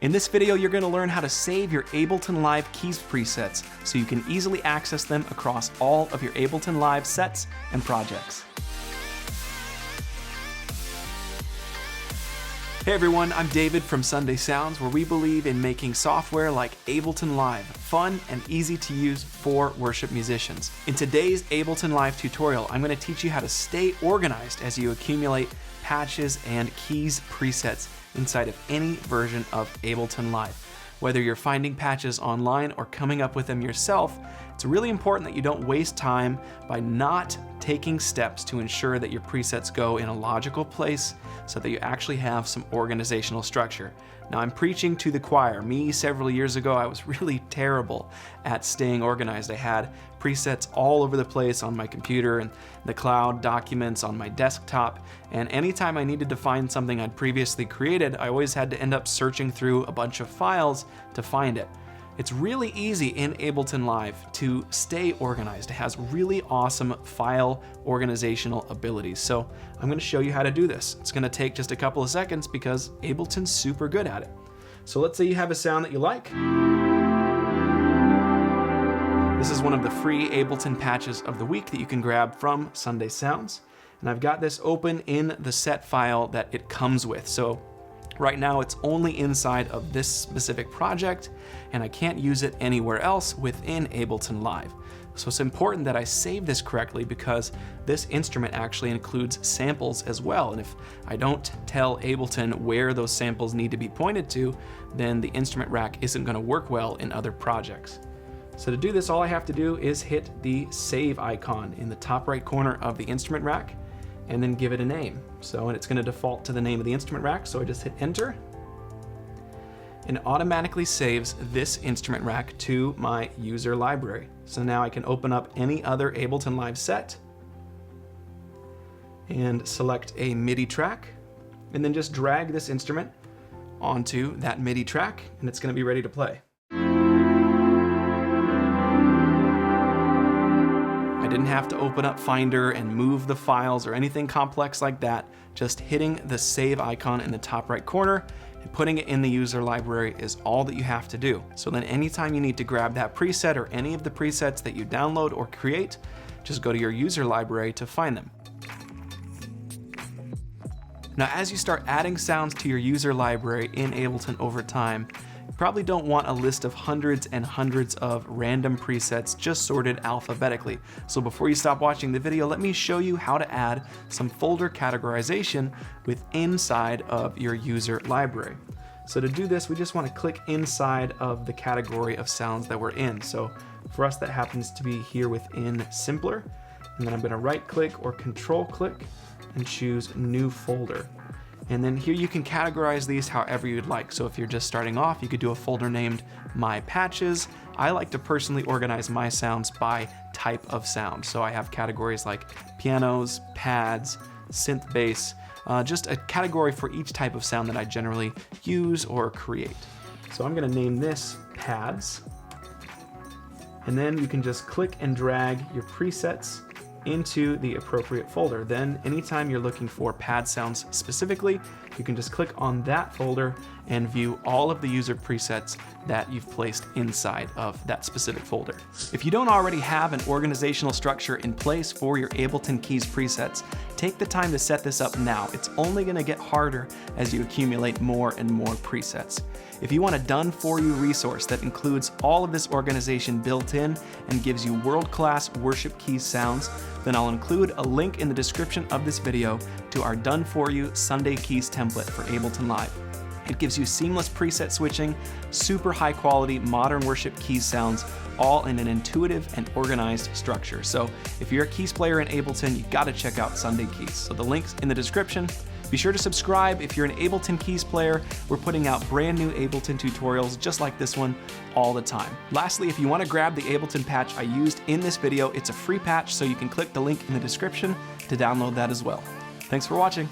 In this video, you're going to learn how to save your Ableton Live keys presets so you can easily access them across all of your Ableton Live sets and projects. Hey everyone, I'm David from Sunday Sounds, where we believe in making software like Ableton Live fun and easy to use for worship musicians. In today's Ableton Live tutorial, I'm going to teach you how to stay organized as you accumulate patches and keys presets inside of any version of Ableton Live. Whether you're finding patches online or coming up with them yourself, it's really important that you don't waste time by not taking steps to ensure that your presets go in a logical place so that you actually have some organizational structure. Now, I'm preaching to the choir. Me, several years ago, I was really terrible at staying organized. I had presets all over the place on my computer and the cloud, documents on my desktop, and anytime I needed to find something I'd previously created, I always had to end up searching through a bunch of files to find it. It's really easy in Ableton Live to stay organized. It has really awesome file organizational abilities. So I'm going to show you how to do this. It's going to take just a couple of seconds because Ableton's super good at it. So let's say you have a sound that you like. This is one of the free Ableton patches of the week that you can grab from Sunday Sounds. And I've got this open in the set file that it comes with. So right now it's only inside of this specific project and I can't use it anywhere else within Ableton Live. So it's important that I save this correctly because this instrument actually includes samples as well. And if I don't tell Ableton where those samples need to be pointed to, then the instrument rack isn't going to work well in other projects. So to do this, all I have to do is hit the save icon in the top right corner of the instrument rack and then give it a name. So, and it's going to default to the name of the instrument rack, so I just hit enter. And it automatically saves this instrument rack to my user library. So now I can open up any other Ableton Live set and select a MIDI track, and then just drag this instrument onto that MIDI track, and it's going to be ready to play. I didn't have to open up Finder and move the files or anything complex like that. Just hitting the save icon in the top right corner and putting it in the user library is all that you have to do. So then anytime you need to grab that preset or any of the presets that you download or create, just go to your user library to find them. Now, as you start adding sounds to your user library in Ableton over time, you probably don't want a list of hundreds and hundreds of random presets just sorted alphabetically. So before you stop watching the video, let me show you how to add some folder categorization inside of your user library. So to do this, we just want to click inside of the category of sounds that we're in. So for us, that happens to be here within Simpler. And then I'm going to right click or control click and choose new folder. And then here you can categorize these however you'd like. So if you're just starting off, you could do a folder named My Patches. I like to personally organize my sounds by type of sound. So I have categories like pianos, pads, synth bass, just a category for each type of sound that I generally use or create. So I'm going to name this Pads. And then you can just click and drag your presets into the appropriate folder. Then anytime you're looking for pad sounds specifically, you can just click on that folder and view all of the user presets that you've placed inside of that specific folder. If you don't already have an organizational structure in place for your Ableton Keys presets, take the time to set this up now. It's only going to get harder as you accumulate more and more presets. If you want a done-for-you resource that includes all of this organization built in and gives you world-class worship keys sounds, then I'll include a link in the description of this video to our done-for-you Sunday Keys template for Ableton Live. It gives you seamless preset switching, super high-quality modern worship keys sounds, all in an intuitive and organized structure. So if you're a keys player in Ableton, you gotta check out Sunday Keys. So the link's in the description. Be sure to subscribe if you're an Ableton Keys player. We're putting out brand new Ableton tutorials just like this one all the time. Lastly, if you want to grab the Ableton patch I used in this video, it's a free patch, so you can click the link in the description to download that as well. Thanks for watching.